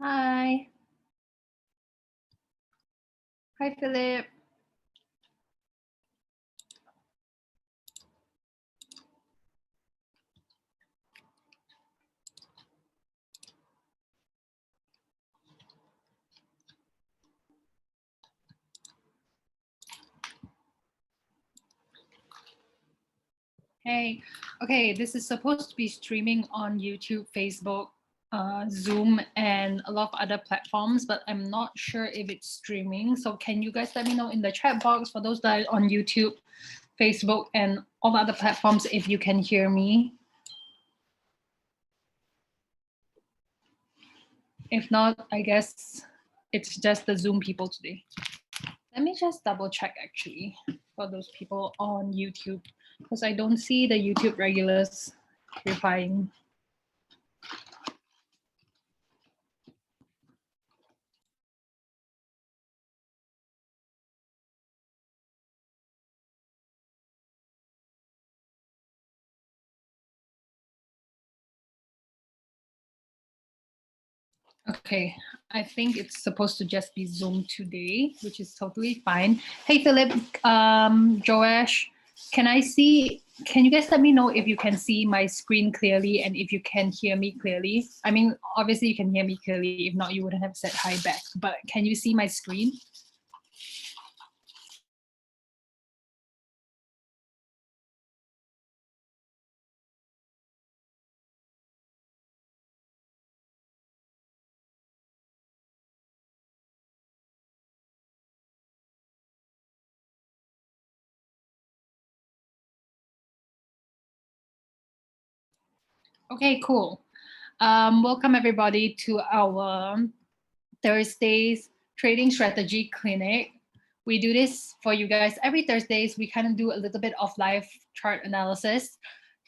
Hi. Hi, Philip. Hey. Okay, this is supposed to be streaming on YouTube, Facebook, Zoom, and a lot of other platforms, but I'm not sure if it's streaming. So can you guys let me know in the chat box for those that are on YouTube, Facebook, and all other platforms if you can hear me? If not, I guess it's just the Zoom people today. Let me just double check actually for those people on YouTube because I don't see the YouTube regulars replying. Okay, I think it's supposed to just be Zoom today, which is totally fine. Hey, Philip, Joash, can you guys let me know if you can see my screen clearly and if you can hear me clearly? I mean, obviously you can hear me clearly. If not, you wouldn't have said hi back, but can you see my screen? Okay, cool. Welcome everybody to our Thursday's trading strategy clinic. We do this for you guys every Thursdays. We kind of do a little bit of live chart analysis,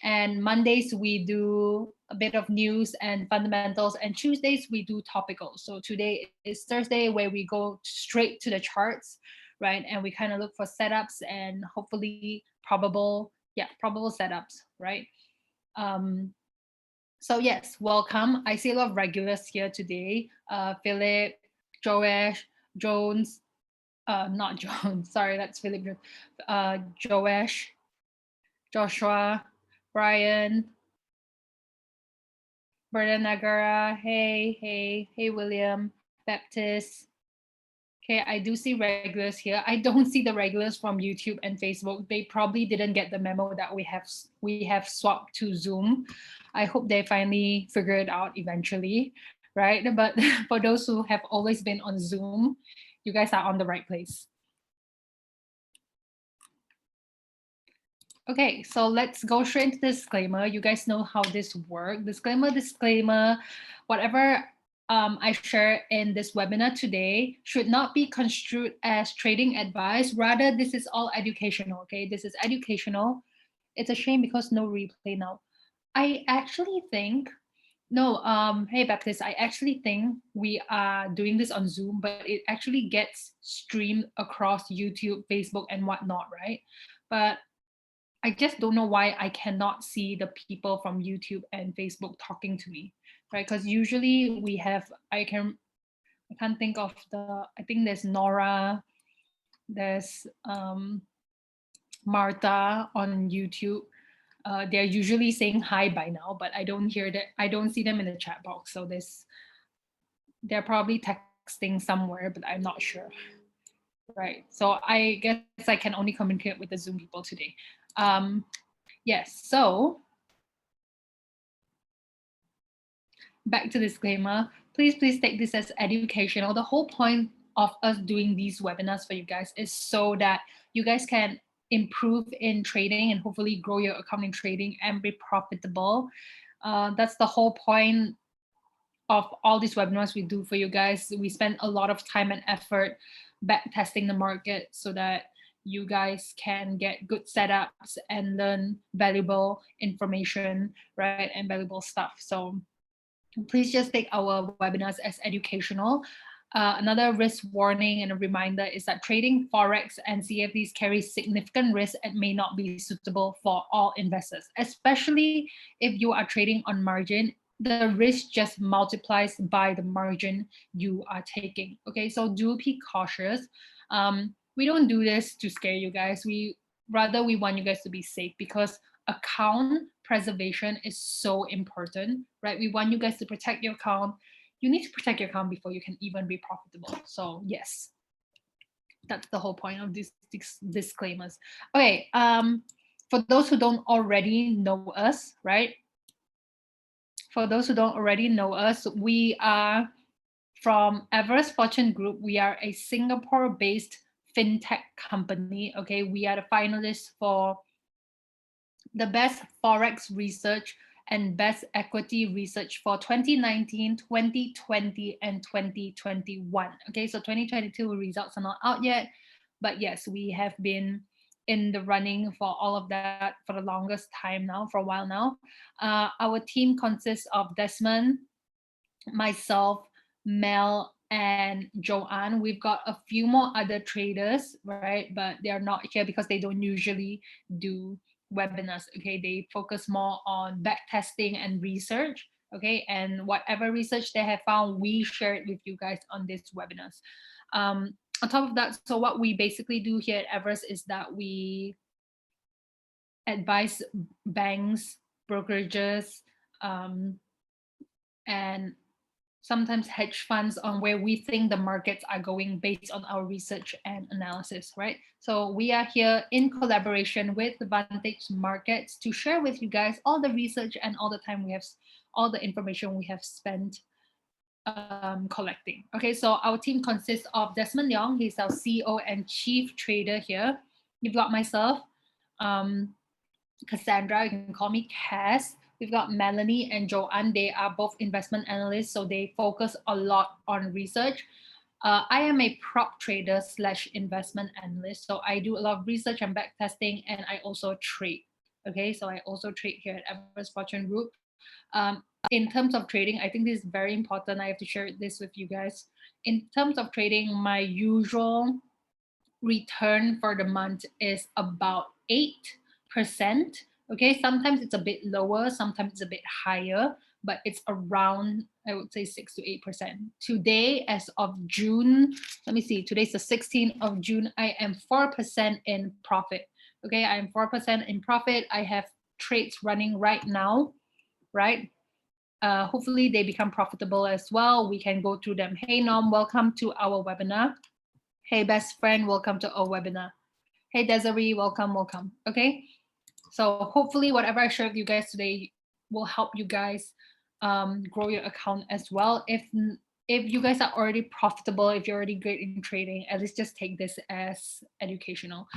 and Mondays we do a bit of news and fundamentals, and Tuesdays we do topical. So today is Thursday where we go straight to the charts, right? And we kind of look for setups and hopefully probable setups, right? So yes, welcome. I see a lot of regulars here today. Philip, Joash, Jones, not Jones, sorry, that's Philip. Joash, Joshua, Brian, Berta Nagara, hey, William, Baptist. Okay, I do see regulars here. I don't see the regulars from YouTube and Facebook. They probably didn't get the memo that we have swapped to Zoom. I hope they finally figure it out eventually, right? But for those who have always been on Zoom, you guys are on the right place. Okay, so let's go straight into the disclaimer. You guys know how this works. Disclaimer, whatever I share in this webinar today should not be construed as trading advice. Rather, this is all educational, okay? This is educational. It's a shame because no replay now. I actually think, no, hey Baptist, I actually think we are doing this on Zoom, but it actually gets streamed across YouTube, Facebook, and whatnot, right? But I just don't know why I cannot see the people from YouTube and Facebook talking to me, right? Because usually we have, I can't think of I think there's Nora, there's Martha on YouTube. They're usually saying hi by now, but I don't hear that. I don't see them in the chat box. So they're probably texting somewhere, but I'm not sure. Right. So I guess I can only communicate with the Zoom people today. Yes. So back to disclaimer, please take this as educational. The whole point of us doing these webinars for you guys is so that you guys can improve in trading and hopefully grow your account in trading and be profitable. That's the whole point of all these webinars we do for you guys. We spend a lot of time and effort back testing the market so that you guys can get good setups and learn valuable information, right? And valuable stuff. So please just take our webinars as educational. Another risk warning and a reminder is that trading Forex and CFDs carries significant risk and may not be suitable for all investors, especially if you are trading on margin the risk just multiplies by the margin you are taking. Okay, so do be cautious. We don't do this to scare you guys. We want you guys to be safe, because account preservation is so important, right? We want you guys to protect your account. You need to protect your account before you can even be profitable. So yes, that's the whole point of these disclaimers. Okay, for those who don't already know us, right? For those who don't already know us, we are from Everest Fortune Group. We are a Singapore-based fintech company. Okay, we are the finalists for the best forex research and best equity research for 2019, 2020, and 2021. Okay, so 2022 results are not out yet, but yes, we have been in the running for all of that for the longest time now, for a while now. Our team consists of Desmond, myself, Mel, and Joanne. We've got a few more other traders, right? But they are not here because they don't usually do webinars. Okay, they focus more on back testing and research. Okay, and whatever research they have found, we share it with you guys on these webinars. On top of that, so what we basically do here at Everest is that we advise banks, brokerages, and sometimes hedge funds on where we think the markets are going based on our research and analysis, right? So we are here in collaboration with the Vantage Markets to share with you guys all the research and all the time we have, all the information we have spent collecting. Okay, so our team consists of Desmond Leong, he's our CEO and chief trader here. You've got myself, Cassandra, you can call me Cass. We've got Melanie and Joanne. They are both investment analysts, so they focus a lot on research. I am a prop trader / investment analyst, so I do a lot of research and back testing, and I also trade. Okay, so I also trade here at Everest Fortune Group. In terms of trading, I think this is very important. I have to share this with you guys. In terms of trading, my usual return for the month is about 8%. Okay, sometimes it's a bit lower, sometimes it's a bit higher, but it's around, I would say, 6 to 8%. Today, as of June, let me see, today's the 16th of June, I am 4% in profit. Okay, I am 4% in profit. I have trades running right now, right? Hopefully they become profitable as well. We can go through them. Hey Nom, welcome to our webinar. Hey best friend, welcome to our webinar. Hey Desiree, welcome. Okay, so hopefully whatever I share with you guys today will help you guys grow your account as well. If you guys are already profitable, if you're already great in trading, at least just take this as educational.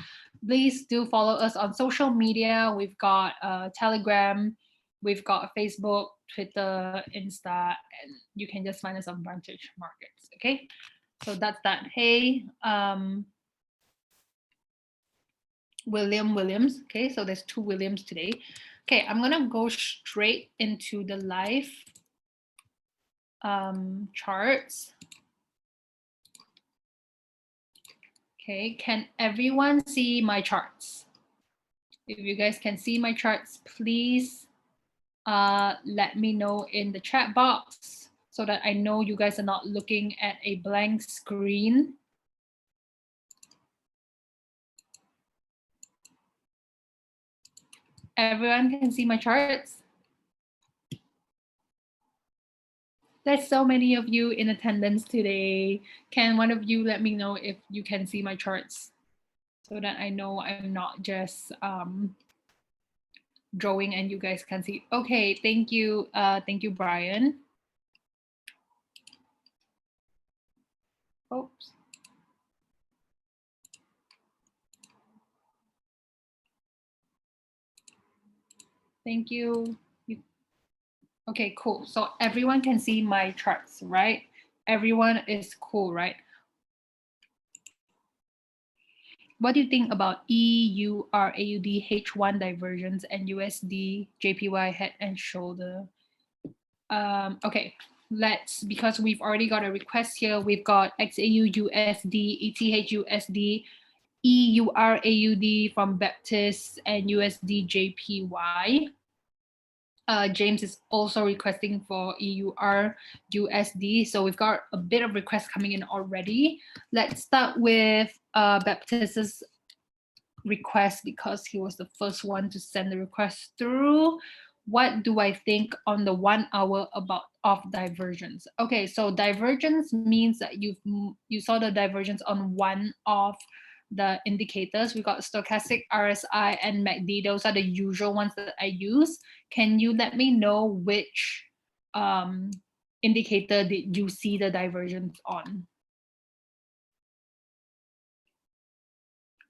Please do follow us on social media. We've got Telegram, we've got Facebook, Twitter, Insta, and you can just find us on Vantage Markets. Okay, so that's that. Hey, Williams. Okay, so there's 2 Williams today. Okay, I'm gonna go straight into the live charts. Okay, can everyone see my charts? If you guys can see my charts, please let me know in the chat box so that I know you guys are not looking at a blank screen. Everyone can see my charts? There's so many of you in attendance today. Can one of you let me know if you can see my charts so that I know I'm not just drawing and you guys can see? Okay, thank you. Thank you, Brian. Oops. Thank you. Okay, cool. So everyone can see my charts, right? Everyone is cool, right? What do you think about EU, AUD, H1 divergence, and USD, JPY head and shoulder? Okay, because we've already got a request here. We've got XAU USD, ETH USD, EUR AUD from Baptist, and USD JPY. James is also requesting for EUR USD. So we've got a bit of requests coming in already. Let's start with Baptist's request because he was the first one to send the request through. What do I think on the 1 hour of divergence? Okay, so divergence means that you saw the divergence on one of the indicators. We got stochastic, RSI, and MACD. Those are the usual ones that I use. Can you let me know which indicator did you see the divergence on?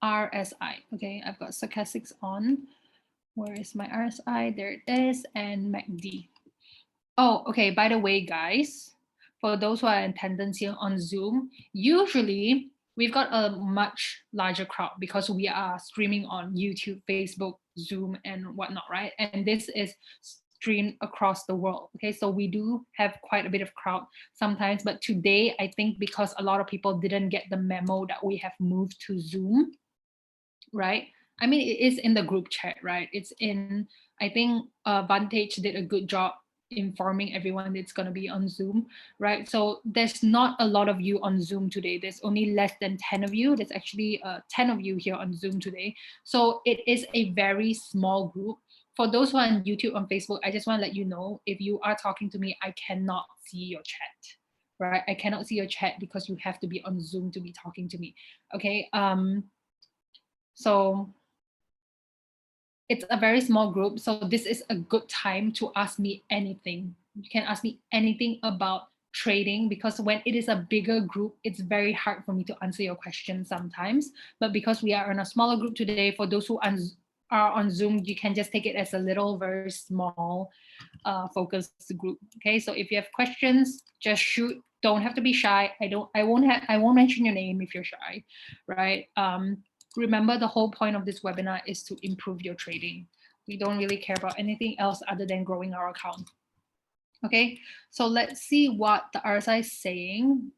RSI. Okay, I've got stochastics on. Where is my RSI? There it is, and MACD. Oh, okay, by the way, guys, for those who are in attendance here on Zoom, usually we've got a much larger crowd because we are streaming on YouTube, Facebook, Zoom, and whatnot, right? And this is streamed across the world. Okay, so we do have quite a bit of crowd sometimes, but today I think because a lot of people didn't get the memo that we have moved to Zoom, right? I mean, it is in the group chat, right? It's in, I think Vantage did a good job informing everyone it's going to be on Zoom, right? So there's not a lot of you on Zoom today. There's only less than 10 of you. There's actually 10 of you here on Zoom today. So it is a very small group. For those who are on YouTube, on Facebook, I just want to let you know, if you are talking to me, I cannot see your chat, right? I cannot see your chat because you have to be on Zoom to be talking to me, okay? So it's a very small group. So this is a good time to ask me anything. You can ask me anything about trading because when it is a bigger group, it's very hard for me to answer your questions sometimes. But because we are in a smaller group today, for those who are on Zoom, you can just take it as a little, very small focused group. Okay, so if you have questions, just shoot. Don't have to be shy. I won't mention your name if you're shy, right? Remember, the whole point of this webinar is to improve your trading. We don't really care about anything else other than growing our account. Okay, so let's see what the RSI is saying.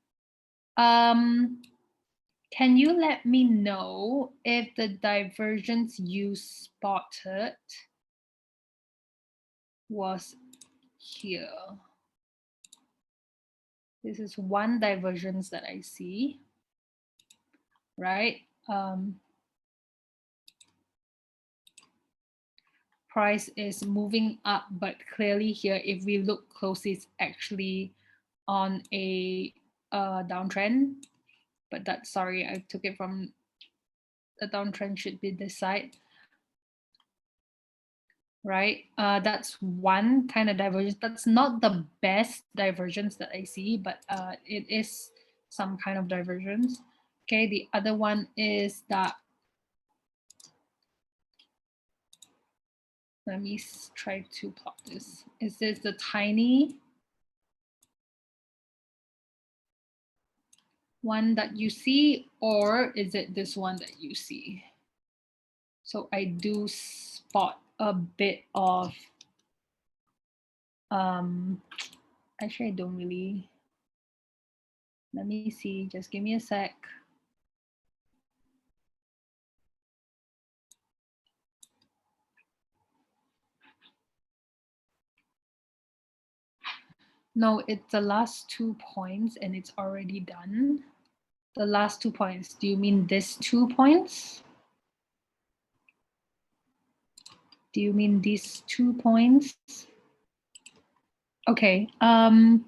Can you let me know if the divergence you spotted was here? This is one divergence that I see, right? Price is moving up, but clearly here, if we look closely, it's actually on a downtrend. But that's, sorry, I took it from the downtrend, should be this side, right? That's one kind of divergence. That's not the best divergence that I see, but it is some kind of divergence. Okay, the other one is that, let me try to plot this. Is this the tiny one that you see, or is it this one that you see? So I do spot a bit of, actually I don't really, let me see, just give me a sec. No, it's the last 2 points and it's already done. The last 2 points, do you mean this 2 points? Do you mean these 2 points? Okay, I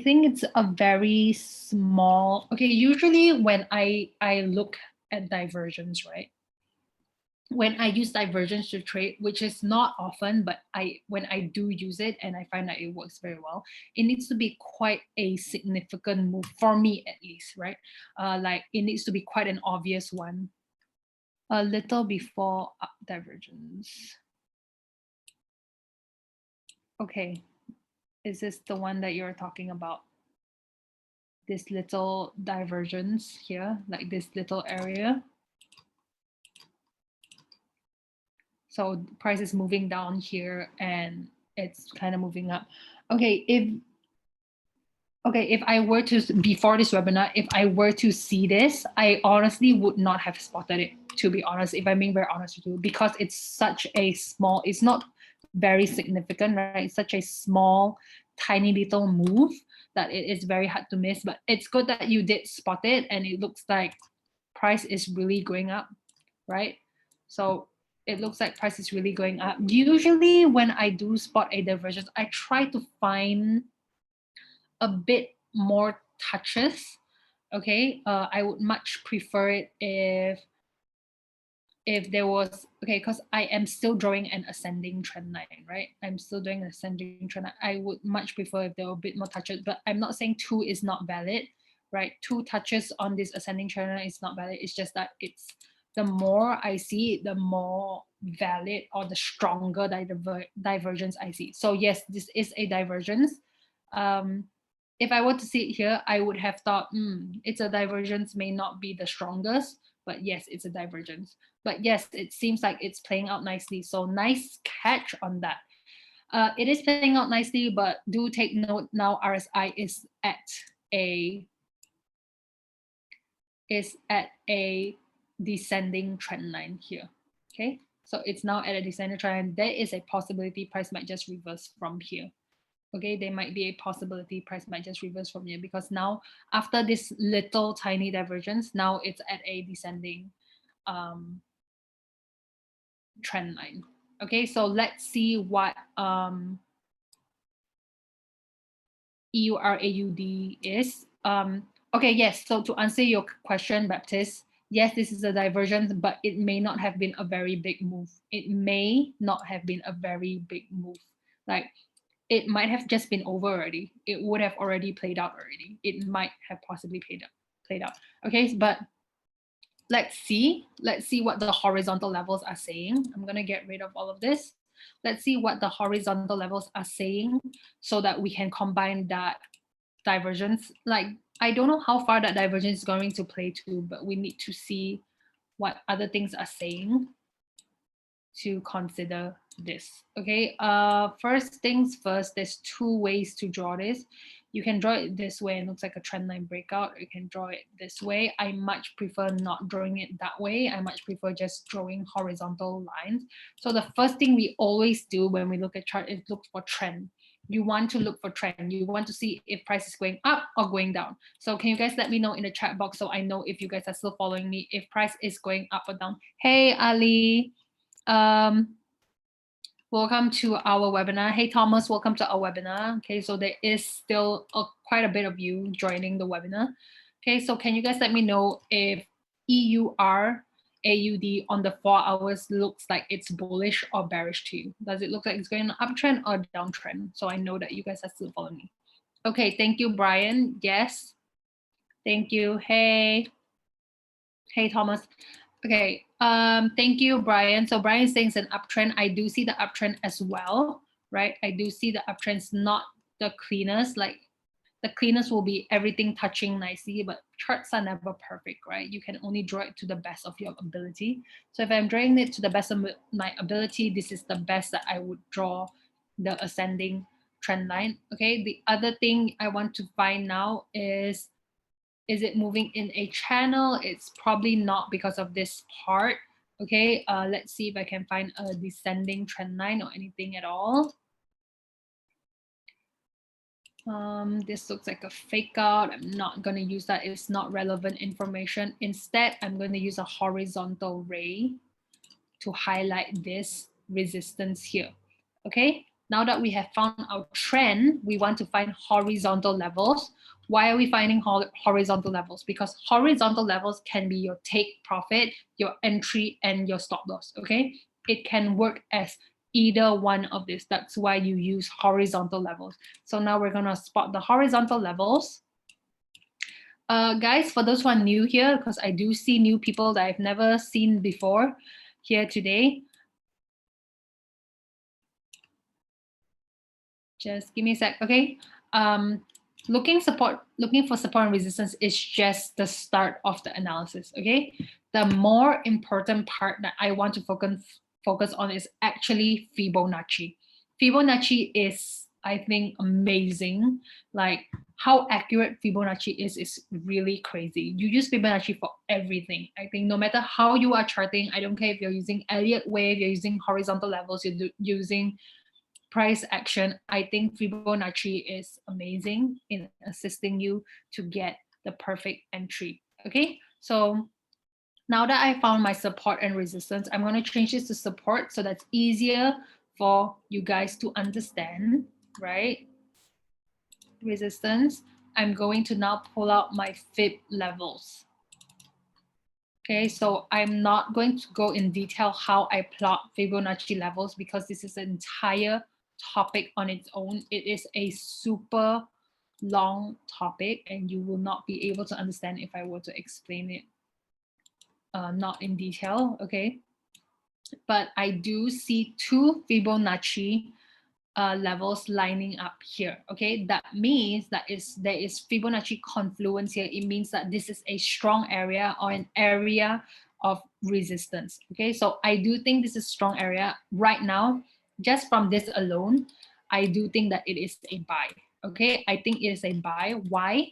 think it's a very small, okay, usually when I look at divergence, right? When I use divergence to trade, which is not often, but when I do use it and I find that it works very well, it needs to be quite a significant move for me, at least, right? Like it needs to be quite an obvious one, a little before divergence. Okay, is this the one that you're talking about? This little divergence here, like this little area. So price is moving down here and it's kind of moving up. Okay, if I were to, before this webinar, if I were to see this, I honestly would not have spotted it, to be honest, if I'm being very honest with you, because it's such a small, it's not very significant, right? It's such a small, tiny little move that it is very hard to miss. But it's good that you did spot it, and it looks like price is really going up, right? So it looks like price is really going up. Usually when I do spot a divergence, I try to find a bit more touches. Okay, I would much prefer it if there was, okay, because I am still drawing an ascending trend line, right? I'm still doing an ascending trend line. I would much prefer if there were a bit more touches, but I'm not saying 2 is not valid, right? 2 touches on this ascending trend line is not valid. It's just that it's, the more I see it, the more valid or the stronger divergence I see. So yes, this is a divergence. If I were to see it here, I would have thought, it's a divergence, may not be the strongest, but yes, it's a divergence. But yes, it seems like it's playing out nicely. So nice catch on that. It is playing out nicely, but do take note now RSI is at a descending trend line here. Okay, so it's now at a descending trend line. There is a possibility price might just reverse from here. Okay, there might be a possibility price might just reverse from here, because now after this little tiny divergence, now it's at a descending trend line. Okay, so let's see what EURAUD is. Okay, yes, so to answer your question, Baptist, yes, this is a divergence, but it may not have been a very big move. It may not have been a very big move. Like, it might have just been over already. It would have already played out already. It might have possibly played out. Okay, but let's see what the horizontal levels are saying. I'm going to get rid of all of this. Let's see what the horizontal levels are saying so that we can combine that divergence. Like, I don't know how far that divergence is going to play to, but we need to see what other things are saying to consider this. Okay, first things first, there's 2 ways to draw this. You can draw it this way and looks like a trend line breakout. You can draw it this way. I much prefer not drawing it that way. I much prefer just drawing horizontal lines. So the first thing we always do when we look at chart is look for trend. You want to look for trend. You want to see if price is going up or going down. So can you guys let me know in the chat box so I know if you guys are still following me, if price is going up or down. Hey, Ali. Welcome to our webinar. Hey, Thomas, welcome to our webinar. Okay, so there is still quite a bit of you joining the webinar. Okay, so can you guys let me know if EUR AUD on the 4 hours looks like it's bullish or bearish to you? Does it look like it's going uptrend or downtrend? So I know that you guys are still following me. Okay, thank you, Brian. Yes, thank you. Hey, Thomas. Okay, thank you, Brian. So Brian is saying it's an uptrend. I do see the uptrend as well, right? I do see the uptrends, not the cleanest. Like, the cleanest will be everything touching nicely, but charts are never perfect, right? You can only draw it to the best of your ability. So if I'm drawing it to the best of my ability, this is the best that I would draw the ascending trend line. Okay, the other thing I want to find now is it moving in a channel? It's probably not because of this part. Okay, let's see if I can find a descending trend line or anything at all. This looks like a fake out. I'm not going to use that. It's not relevant information. Instead, I'm going to use a horizontal ray to highlight this resistance here. Okay, now that we have found our trend, we want to find horizontal levels. Why are we finding horizontal levels? Because horizontal levels can be your take profit, your entry, and your stop loss. Okay, it can work as either one of this. That's why you use horizontal levels. So now we're gonna spot the horizontal levels. Guys, for those who are new here, because I do see new people that I've never seen before here today. Just give me a sec, okay? Looking for support and resistance is just the start of the analysis, okay? The more important part that I want to focus on is actually Fibonacci. Fibonacci is, I think, amazing. Like, how accurate Fibonacci is really crazy. You use Fibonacci for everything. I think no matter how you are charting, I don't care if you're using Elliott wave, you're using horizontal levels, you're using price action, I think Fibonacci is amazing in assisting you to get the perfect entry. Okay, so now that I found my support and resistance, I'm going to change this to support so that's easier for you guys to understand, right? Resistance. I'm going to now pull out my Fib levels. Okay, so I'm not going to go in detail how I plot Fibonacci levels because this is an entire topic on its own. It is a super long topic and you will not be able to understand if I were to explain it not in detail, okay? But I do see two Fibonacci levels lining up here, okay? That means that there is Fibonacci confluence here. It means that this is a strong area or an area of resistance, okay? So I do think this is a strong area right now. Just from this alone, I do think that it is a buy, okay? I think it is a buy. Why?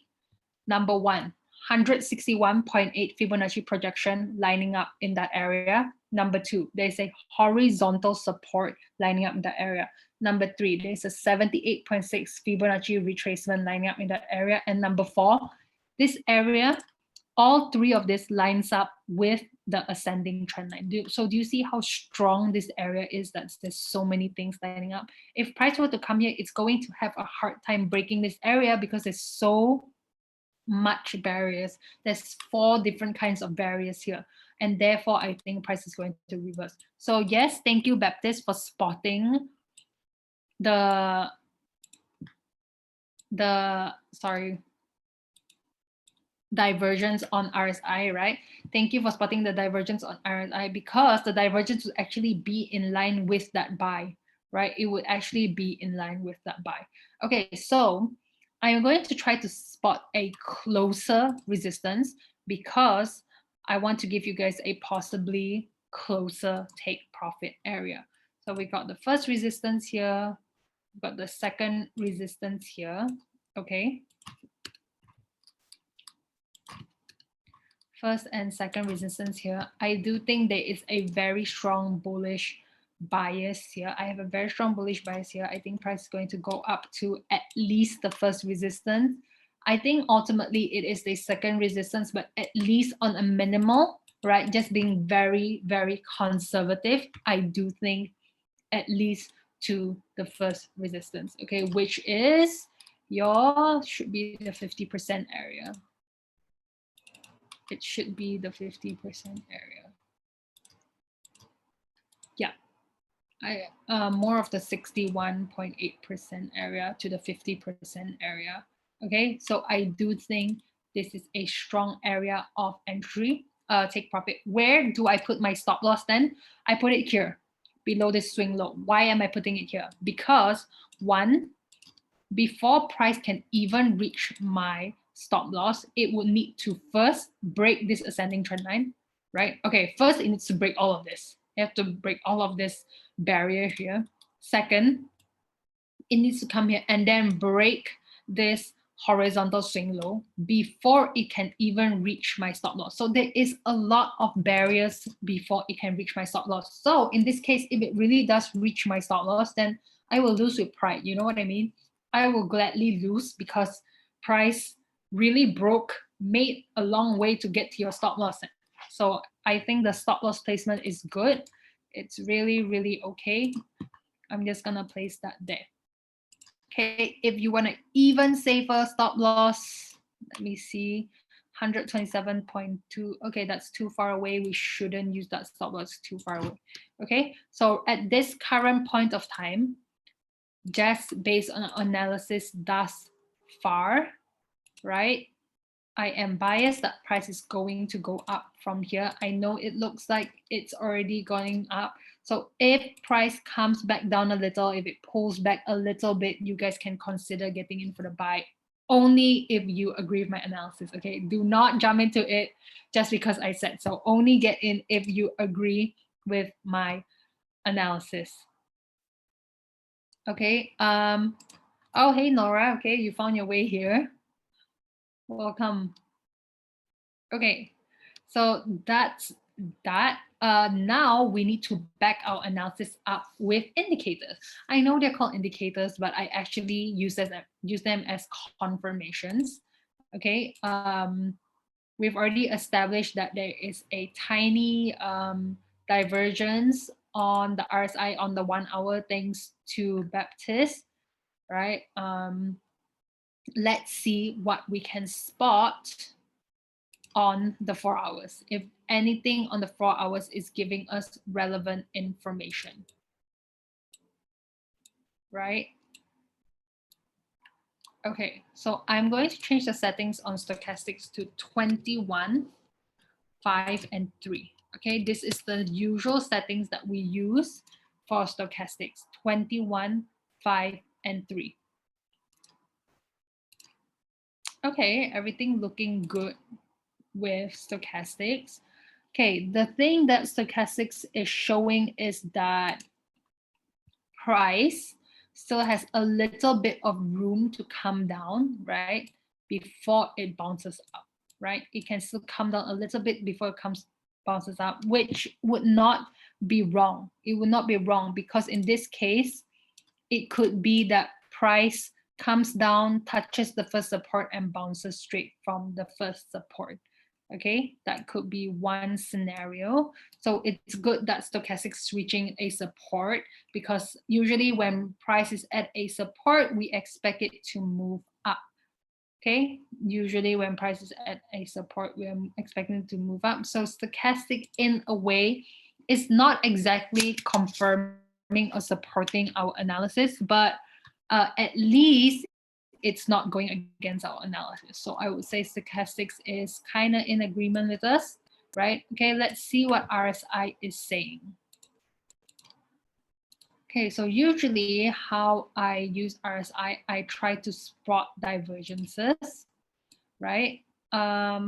Number one, 161.8 Fibonacci projection lining up in that area. Number two, there's a horizontal support lining up in that area. Number three, there's a 78.6 Fibonacci retracement lining up in that area. And number four, this area, all three of this lines up with the ascending trend line. So do you see how strong this area is? There's so many things lining up. If price were to come here, it's going to have a hard time breaking this area because there's so much barriers. There's 4 different kinds of barriers here. And therefore, I think price is going to reverse. So yes, thank you, Baptist, for spotting the divergence on RSI, right? Thank you for spotting the divergence on RSI because the divergence would actually be in line with that buy, right? It would actually be in line with that buy. Okay, so I'm going to try to spot a closer resistance because I want to give you guys a possibly closer take profit area. So we got the first resistance here, we got the second resistance here, okay? First and second resistance here. I do think there is a very strong bullish bias here. I have a very strong bullish bias here. I think price is going to go up to at least the first resistance. I think ultimately it is the second resistance, but at least on a minimal, right? Just being very, very conservative. I do think at least to the first resistance, okay? Which is should be the 50% area. It should be the 50% area. Yeah, more of the 61.8% area to the 50% area. Okay, so I do think this is a strong area of entry, take profit. Where do I put my stop loss then? I put it here, below this swing low. Why am I putting it here? Because one, before price can even reach my stop loss, it would need to first break this ascending trend line, right? Okay, first it needs to break all of this. You have to break all of this barrier here. Second, it needs to come here and then break this horizontal swing low before it can even reach my stop loss. So there is a lot of barriers before it can reach my stop loss. So in this case, if it really does reach my stop loss, then I will lose with pride. You know what I mean? I will gladly lose because price really made a long way to get to your stop loss. So I think the stop loss placement is good. It's really, really okay. I'm just gonna place that there. Okay, if you want to even safer stop loss, let me see, 127.2. Okay, that's too far away. We shouldn't use that stop loss too far away. Okay, so at this current point of time, just based on analysis thus far, right? I am biased that price is going to go up from here. I know it looks like it's already going up. So if price comes back down a little, if it pulls back a little bit, you guys can consider getting in for the buy. Only if you agree with my analysis, okay? Do not jump into it just because I said so. Only get in if you agree with my analysis. Okay. Oh, hey, Nora. Okay, you found your way here. Welcome. Okay, so that's that. now we need to back our analysis up with indicators. I know they're called indicators, but I actually use them as confirmations. Okay, we've already established that there is a tiny divergence on the RSI on the 1 hour thanks to Baptist, right? Let's see what we can spot on the 4 hours. If anything on the 4 hours is giving us relevant information, right? Okay, so I'm going to change the settings on stochastics to 21, 5, and 3. Okay, this is the usual settings that we use for stochastics, 21, 5, and 3. Okay, everything looking good with stochastics. Okay, the thing that stochastics is showing is that price still has a little bit of room to come down, right? Before it bounces up, right? It can still come down a little bit before it bounces up, which would not be wrong. It would not be wrong because in this case, it could be that price comes down, touches the first support and bounces straight from the first support. Okay, that could be one scenario. So it's good that stochastics is reaching a support because usually when price is at a support, we expect it to move up. Okay, usually when price is at a support, we're expecting it to move up. So stochastic in a way is not exactly confirming or supporting our analysis, but at least it's not going against our analysis. So I would say stochastics is kind of in agreement with us, right? Okay, let's see what RSI is saying. Okay, so usually how I use RSI, I try to spot divergences, right? Let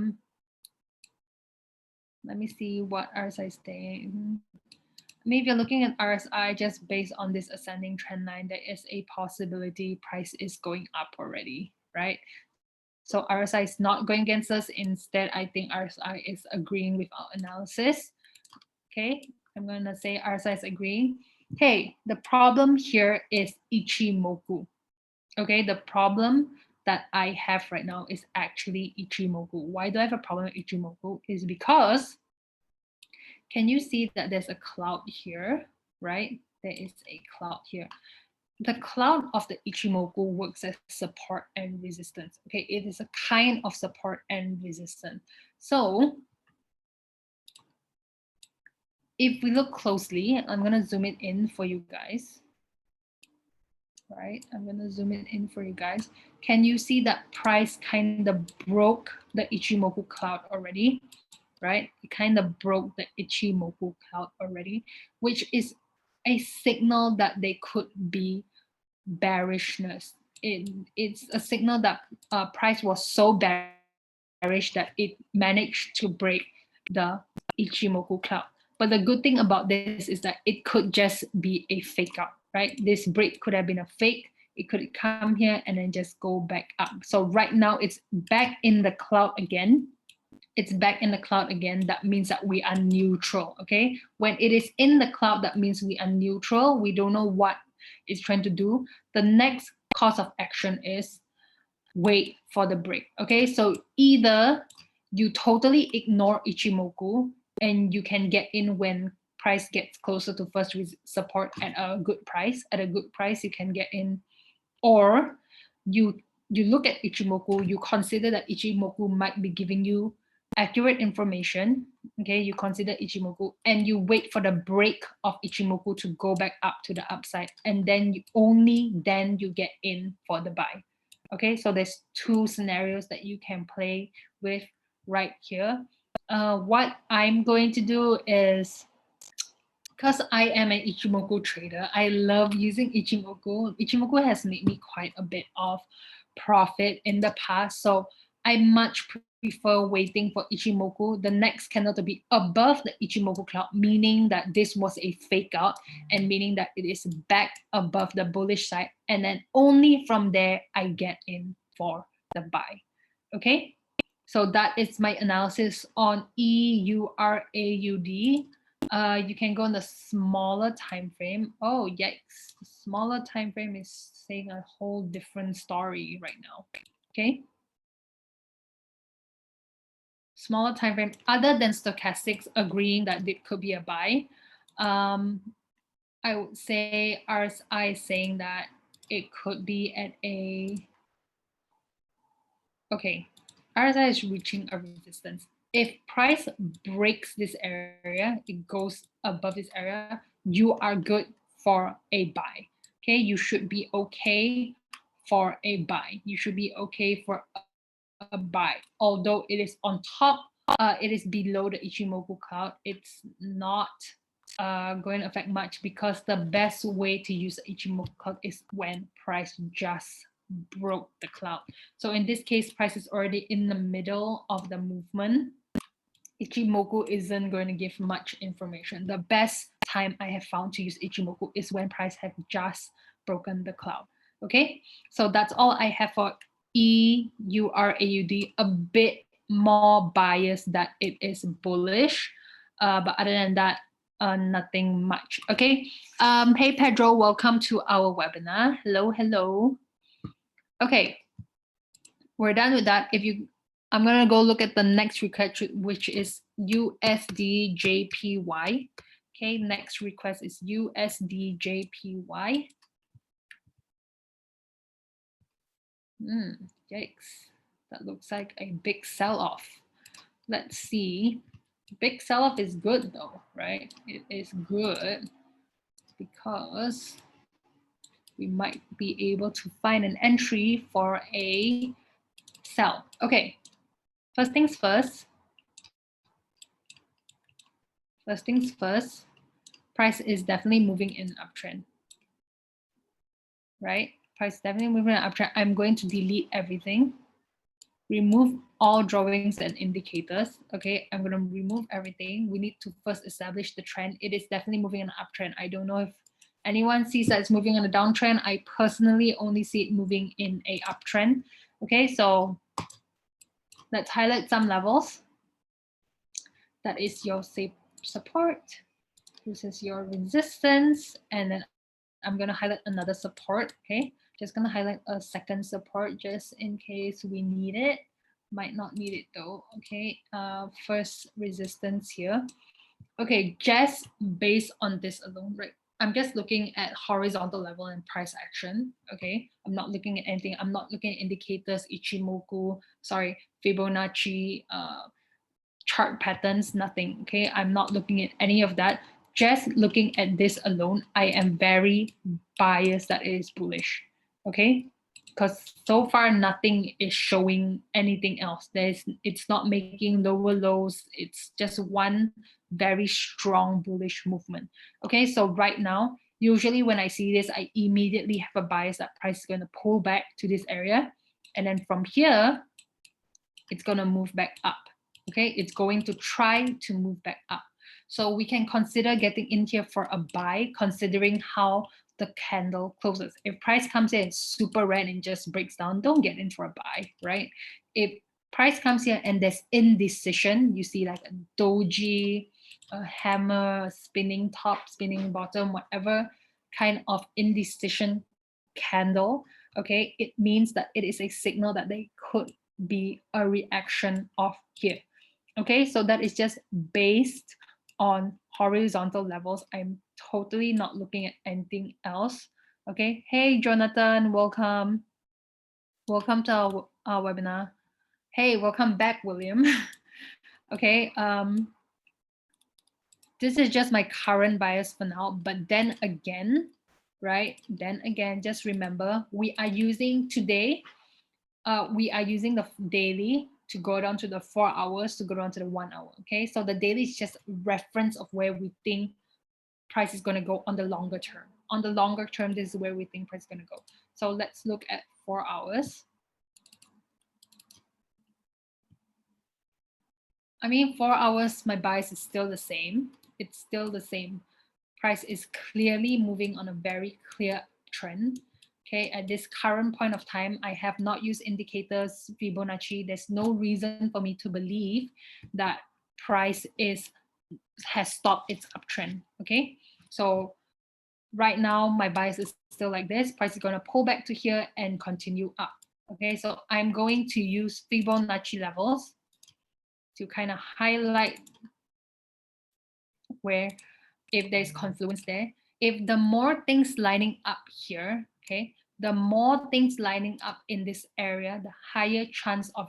me see what RSI is saying. Maybe if you're looking at RSI just based on this ascending trend line, there is a possibility price is going up already, right? So RSI is not going against us. Instead, I think RSI is agreeing with our analysis. Okay, I'm gonna say RSI is agreeing. Okay, the problem here is Ichimoku. Okay, the problem that I have right now is actually Ichimoku. Why do I have a problem with Ichimoku? Is because, can you see that there's a cloud here, right? There is a cloud here. The cloud of the Ichimoku works as support and resistance. Okay, it is a kind of support and resistance. So if we look closely, I'm going to zoom it in for you guys. Right, I'm going to zoom it in for you guys. Can you see that price kind of broke the Ichimoku cloud already? Right, it kind of broke the Ichimoku cloud already, which is a signal that they could be bearishness. It's a signal that price was so bearish that it managed to break the Ichimoku cloud. But the good thing about this is that it could just be a fake out, right? This break could have been a fake. It could come here and then just go back up. So right now it's back in the cloud again. It's back in the cloud again. That means that we are neutral, okay? When it is in the cloud, that means we are neutral. We don't know what it's trying to do. The next course of action is wait for the break, okay? So either you totally ignore Ichimoku and you can get in when price gets closer to first support at a good price. At a good price, you can get in, or you look at Ichimoku, you consider that Ichimoku might be giving you accurate information. Okay, you consider Ichimoku and you wait for the break of Ichimoku to go back up to the upside, and then only then you get in for the buy. Okay, so there's two scenarios that you can play with right here. What I'm going to do is, because I am an Ichimoku trader, I love using Ichimoku. Ichimoku has made me quite a bit of profit in the past. So I much prefer waiting for Ichimoku, the next candle, to be above the Ichimoku cloud, meaning that this was a fake out and meaning that it is back above the bullish side. And then only from there, I get in for the buy. Okay. So that is my analysis on EURAUD. You can go on the smaller time frame. Oh, yikes. The smaller time frame is saying a whole different story right now. Okay. Smaller time frame, other than stochastics agreeing that it could be a buy, I would say RSI is saying that it could be at a, okay, RSI is reaching a resistance. If price breaks this area, it goes above this area, you are good for a buy. Okay, you should be okay for a buy. You should be okay for a buy. Although it is on top, it is below the Ichimoku cloud. It's not going to affect much because the best way to use the Ichimoku cloud is when price just broke the cloud. So in this case, price is already in the middle of the movement. Ichimoku isn't going to give much information. The best time I have found to use Ichimoku is when price have just broken the cloud. Okay, so that's all I have for EURAUD. A bit more biased that it is bullish, but other than that, nothing much. Okay. Hey Pedro, welcome to our webinar. Hello. Okay, we're done with that. I'm gonna go look at the next request, which is USDJPY. Okay, next request is USDJPY. Yikes, that looks like a big sell-off. Let's see. Big sell-off is good though, right? It is good because we might be able to find an entry for a sell. Okay, first things first. Price is definitely moving in an uptrend, right? Price definitely moving in an uptrend. I'm going to delete everything, remove all drawings and indicators. Okay, I'm going to remove everything. We need to first establish the trend. It is definitely moving in an uptrend. I don't know if anyone sees that it's moving in a downtrend. I personally only see it moving in a uptrend. Okay, so let's highlight some levels. That is your support. This is your resistance, and then I'm going to highlight another support. Okay, just going to highlight a second support just in case we need it. Might not need it though. Okay, first resistance here. Okay, just based on this alone, right? I'm just looking at horizontal level and price action. Okay, I'm not looking at anything. I'm not looking at indicators, Ichimoku, sorry, Fibonacci, chart patterns, nothing. Okay, I'm not looking at any of that. Just looking at this alone, I am very biased that it is bullish. Okay, because so far nothing is showing anything else. It's not making lower lows. It's just one very strong bullish movement. Okay, so right now, usually when I see this, I immediately have a bias that price is going to pull back to this area, and then from here, it's going to move back up. Okay, it's going to try to move back up. So we can consider getting in here for a buy, considering how the candle closes. If price comes in super red and just breaks down, don't get in for a buy, right? If price comes here and there's indecision, you see like a doji, a hammer, spinning top, spinning bottom, whatever kind of indecision candle, okay, it means that it is a signal that they could be a reaction of here. Okay, so that is just based on horizontal levels. I'm totally not looking at anything else. Okay, hey Jonathan, welcome. Welcome to our webinar. Hey, welcome back, William. Okay, this is just my current bias for now, but then again, right? Then again, just remember we are using today, we are using the daily to go down to the 4 hours to go down to the 1 hour. Okay, so the daily is just reference of where we think price is going to go on the longer term. On the longer term, this is where we think price is going to go. So let's look at 4 hours. I mean, 4 hours, my bias is still the same. It's still the same. Price is clearly moving on a very clear trend. Okay, at this current point of time, I have not used indicators, Fibonacci. There's no reason for me to believe that price is has stopped its uptrend. Okay, so right now my bias is still like this. Price is going to pull back to here and continue up. Okay, so I'm going to use Fibonacci levels to kind of highlight where if there's confluence there. If the more things lining up here, okay, the more things lining up in this area, the higher chance of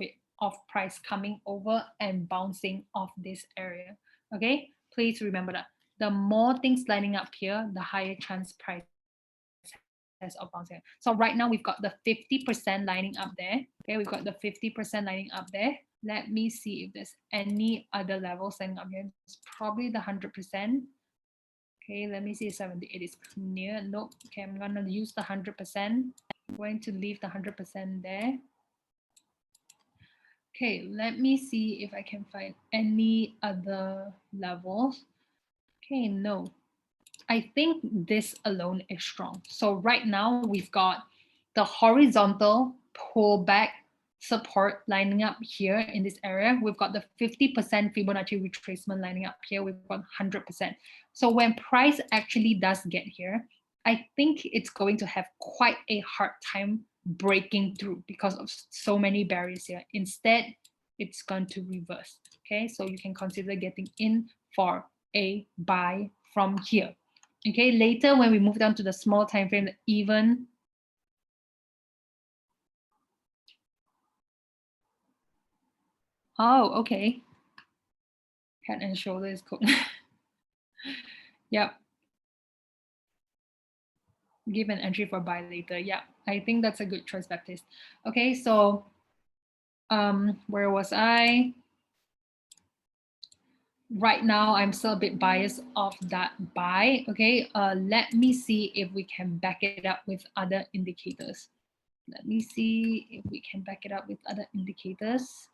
price coming over and bouncing off this area. Okay, please remember that. The more things lining up here, the higher chance price has of bouncing. So right now we've got the 50% lining up there. Okay, we've got the 50% lining up there. Let me see if there's any other levels lining up here. It's probably the 100%. Okay, let me see 78 is near. Nope. Okay, I'm gonna use the 100%. I'm going to leave the 100% there. Okay, let me see if I can find any other levels. Okay, no. I think this alone is strong. So right now we've got the horizontal pullback support lining up here in this area. We've got the 50% Fibonacci retracement lining up here. We've got 100%. So when price actually does get here, I think it's going to have quite a hard time breaking through because of so many barriers here. Instead, it's going to reverse. Okay, so you can consider getting in for a buy from here. Okay, later when we move down to the small time frame, the even okay. Head and shoulders cool. Yep. Give an entry for buy later. Yeah, I think that's a good choice, Baptiste. Okay, so where was I? Right now, I'm still a bit biased of that buy. Okay, let me see if we can back it up with other indicators. Let me see if we can back it up with other indicators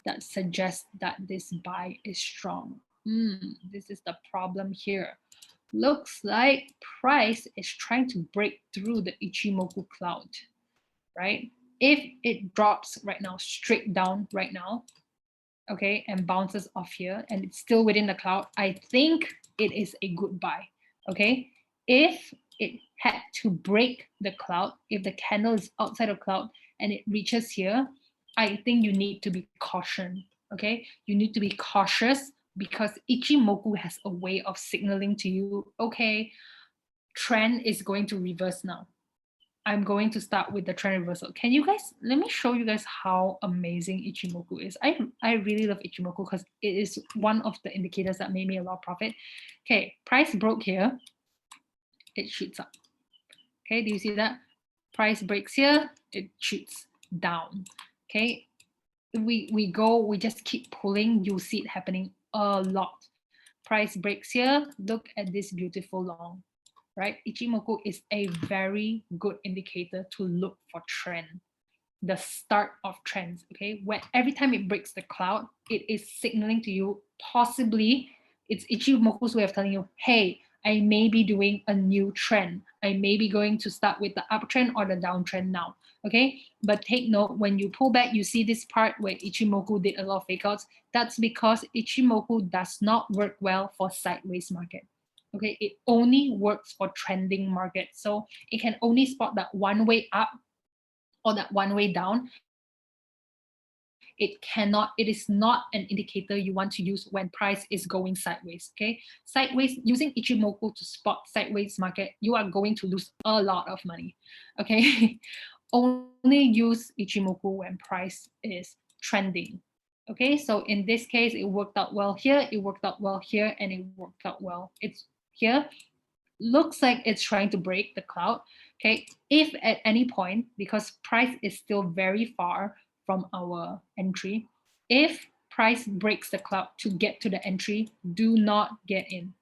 that suggest that this buy is strong. This is the problem here. Looks like price is trying to break through the Ichimoku cloud, right? If it drops right now, straight down right now, okay, and bounces off here, and it's still within the cloud, I think it is a good buy, okay? If it had to break the cloud, if the candle is outside of cloud and it reaches here, I think you need to be cautious, okay? You need to be cautious because Ichimoku has a way of signaling to you, okay, trend is going to reverse now. I'm going to start with the trend reversal. Can you guys, let me show you guys how amazing Ichimoku is. I really love Ichimoku because it is one of the indicators that made me a lot of profit. Okay, price broke here, it shoots up. Okay, do you see that? Price breaks here, it shoots down. Okay, we just keep pulling, you'll see it happening a lot. Price breaks here, look at this beautiful long, right? Ichimoku is a very good indicator to look for trend, the start of trends, okay? When every time it breaks the cloud, it is signaling to you, possibly it's Ichimoku's way of telling you, hey, I may be doing a new trend. I may be going to start with the uptrend or the downtrend now, okay? But take note, when you pull back, you see this part where Ichimoku did a lot of fakeouts. That's because Ichimoku does not work well for sideways market. Okay, it only works for trending market. So it can only spot that one way up or that one way down. It is not an indicator you want to use when price is going sideways. Okay, sideways, using Ichimoku to spot sideways market, you are going to lose a lot of money. Okay, only use Ichimoku when price is trending. Okay, so in this case, it worked out well here, it worked out well here, and it worked out well. It's here. Looks like it's trying to break the cloud. Okay, if at any point, because price is still very far from our entry, if price breaks the cloud to get to the entry, do not get in.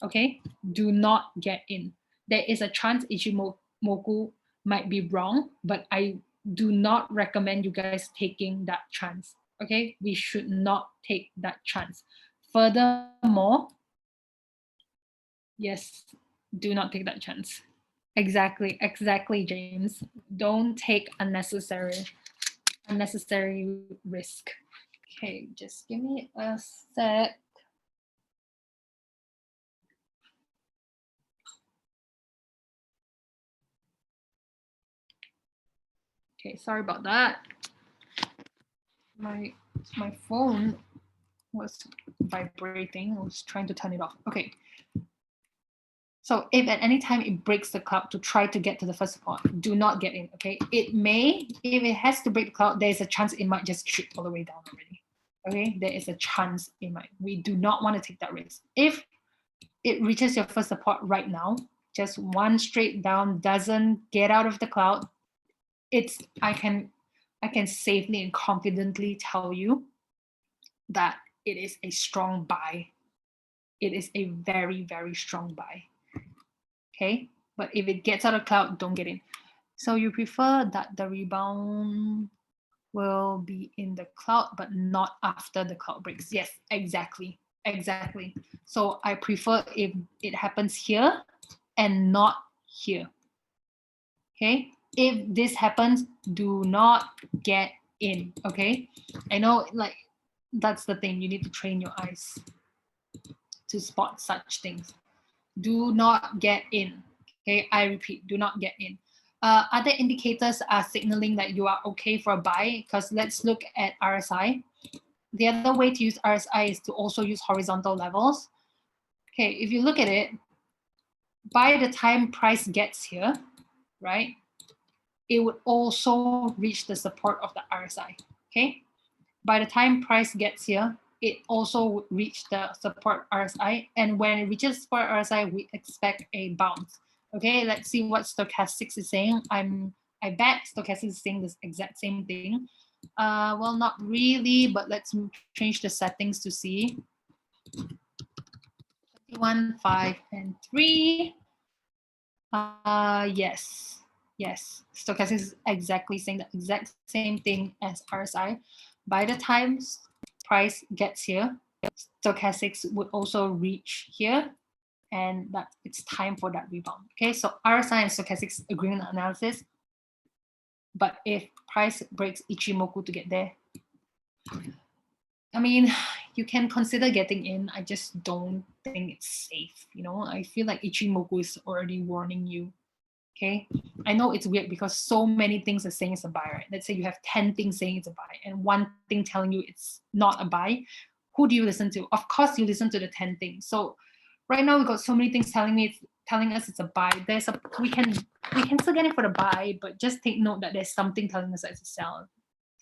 Okay, do not get in. There is a chance Ichimoku might be wrong, but I do not recommend you guys taking that chance. Okay, we should not take that chance. Furthermore, yes, do not take that chance. Exactly, James. Don't take unnecessary risk. Okay, just give me a sec. Okay, sorry about that. My phone was vibrating. I was trying to turn it off. Okay. So if at any time it breaks the cloud to try to get to the first support, do not get in, okay? It may, if it has to break the cloud, there's a chance it might just shoot all the way down already, okay? There is a chance it might. We do not want to take that risk. If it reaches your first support right now, just one straight down, doesn't get out of the cloud, I can safely and confidently tell you that it is a strong buy. It is a very, very strong buy. Okay, but if it gets out of cloud, don't get in. So you prefer that the rebound will be in the cloud, but not after the cloud breaks. Yes, exactly. So I prefer if it happens here and not here. Okay, if this happens, do not get in. Okay, I know, like, that's the thing. You need to train your eyes to spot such things. Do not get in. Okay, I repeat, do not get in. Other indicators are signaling that you are okay for a buy, because let's look at RSI. The other way to use RSI is to also use horizontal levels. Okay, if you look at it, by the time price gets here, right, it would also reach the support of the RSI. Okay, by the time price gets here, it also would reach the support RSI. And when it reaches support RSI, we expect a bounce. Okay, let's see what stochastics is saying. I bet stochastics is saying this exact same thing. Well, not really, but let's change the settings to see. 1, 5, and 3. Yes. Stochastics is exactly saying the exact same thing as RSI. By the time price gets here, stochastics would also reach here, and that it's time for that rebound. Okay, so RSI and stochastics agree on the analysis, but if price breaks Ichimoku to get there, I mean, you can consider getting in. I just don't think it's safe. You know, I feel like Ichimoku is already warning you. Okay, I know it's weird because so many things are saying it's a buy, right? Let's say you have 10 things saying it's a buy and one thing telling you it's not a buy. Who do you listen to? Of course, you listen to the 10 things. So right now we've got so many things telling us it's a buy. We can still get it for the buy, but just take note that there's something telling us that it's a sell.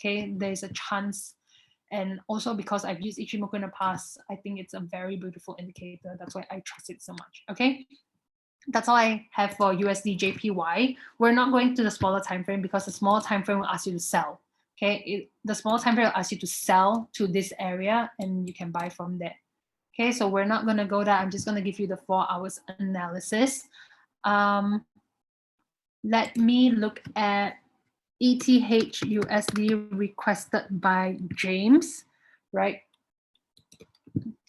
Okay, there's a chance. And also because I've used Ichimoku in the past, I think it's a very beautiful indicator. That's why I trust it so much. Okay. That's all I have for USD JPY. We're not going to the smaller time frame because the smaller time frame will ask you to sell. Okay, the smaller time frame will ask you to sell to this area, and you can buy from there. Okay, so we're not going to go there. I'm just going to give you the 4 hours analysis. Let me look at ETH USD requested by James, right,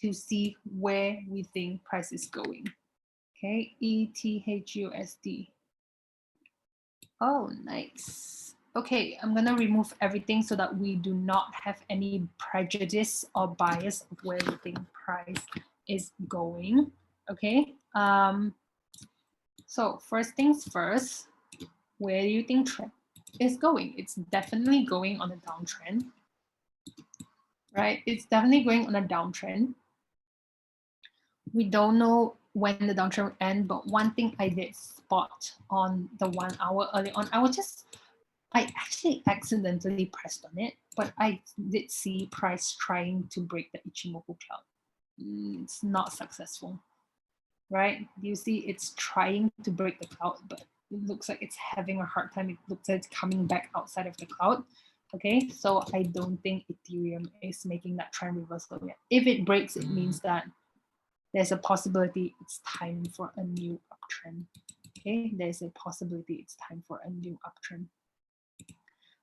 to see where we think price is going. Okay, ETH-USD. Oh, nice. Okay, I'm gonna remove everything so that we do not have any prejudice or bias of where we think price is going. Okay. So first things first, where do you think trend is going? It's definitely going on a downtrend, right? It's definitely going on a downtrend. We don't know when the downtrend will end, but one thing I did spot on the 1 hour early on, I actually accidentally pressed on it, but I did see price trying to break the Ichimoku cloud. It's not successful, right? You see it's trying to break the cloud, but it looks like it's having a hard time. It looks like it's coming back outside of the cloud. Okay, so I don't think Ethereum is making that trend reversal yet. If it breaks, it means that there's a possibility it's time for a new uptrend. Okay, there's a possibility it's time for a new uptrend.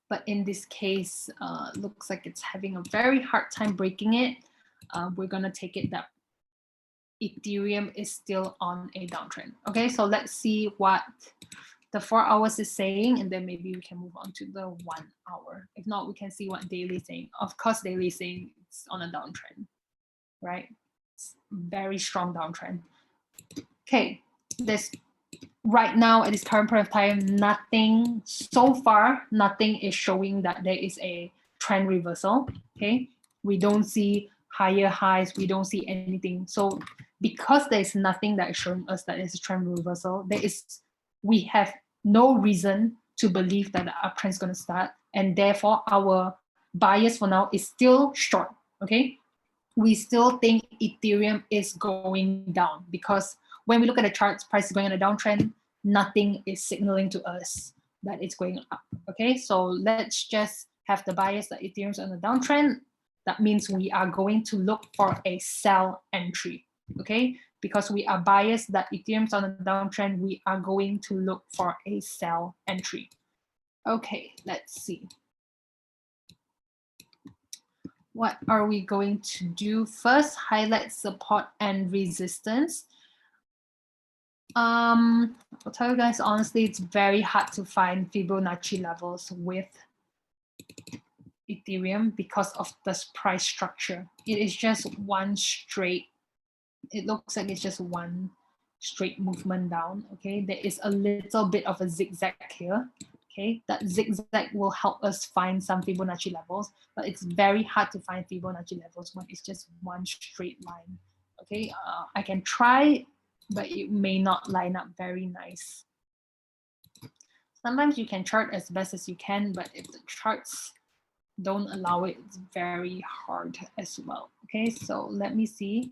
But in this case, looks like it's having a very hard time breaking it. We're gonna take it that Ethereum is still on a downtrend. Okay, so let's see what the 4 hours is saying, and then maybe we can move on to the 1 hour. If not, we can see what daily is saying. Of course, daily is saying it's on a downtrend, right? Very strong downtrend. Okay, right now at this current point of time, nothing so far, nothing is showing that there is a trend reversal. Okay, we don't see higher highs, we don't see anything. So because there is nothing that is showing us that it's a trend reversal, we have no reason to believe that the uptrend is going to start, and therefore our bias for now is still short. Okay, we still think Ethereum is going down because when we look at the charts, price is going on a downtrend, nothing is signaling to us that it's going up. Okay, so let's just have the bias that Ethereum's on a downtrend. That means we are going to look for a sell entry. Okay, because we are biased that Ethereum's on a downtrend, we are going to look for a sell entry. Okay, let's see. What are we going to do? First, highlight support and resistance. I'll tell you guys honestly, it's very hard to find Fibonacci levels with Ethereum because of this price structure. It is just one straight, it looks like it's just one straight movement down. Okay, there is a little bit of a zigzag here. Okay, that zigzag will help us find some Fibonacci levels, but it's very hard to find Fibonacci levels when it's just one straight line. Okay, I can try, but it may not line up very nice. Sometimes you can chart as best as you can, but if the charts don't allow it, it's very hard as well. Okay, so let me see.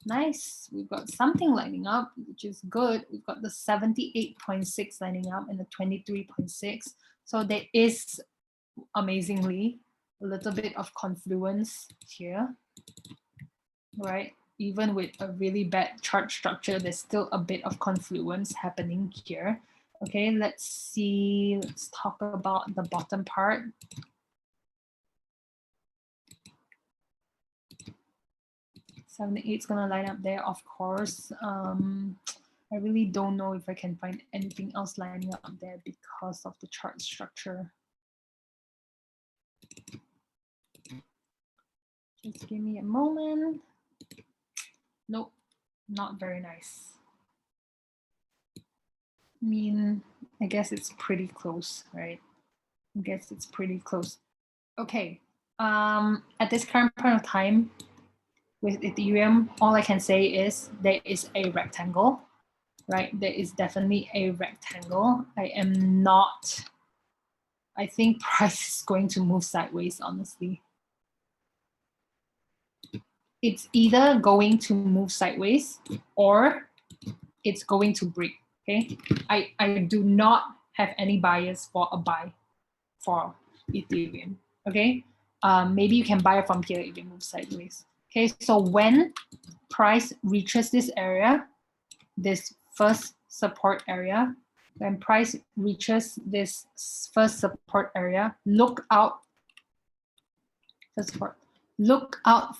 Nice, we've got something lining up, which is good. We've got the 78.6 lining up and the 23.6. So there is, amazingly, a little bit of confluence here, right? Even with a really bad chart structure, there's still a bit of confluence happening here. Okay, let's see, let's talk about the bottom part. 78 is going to line up there, of course. I really don't know if I can find anything else lining up there because of the chart structure. Just give me a moment. Nope, not very nice. I mean, I guess it's pretty close, right? I guess it's pretty close. Okay, at this current point of time, with Ethereum, all I can say is there is a rectangle, right? There is definitely a rectangle. I think price is going to move sideways, honestly. It's either going to move sideways or it's going to break, okay? I do not have any bias for a buy for Ethereum, okay? Maybe you can buy from here if it moves sideways. Okay, so when price reaches this area, this first support area, when price reaches this first support area, look out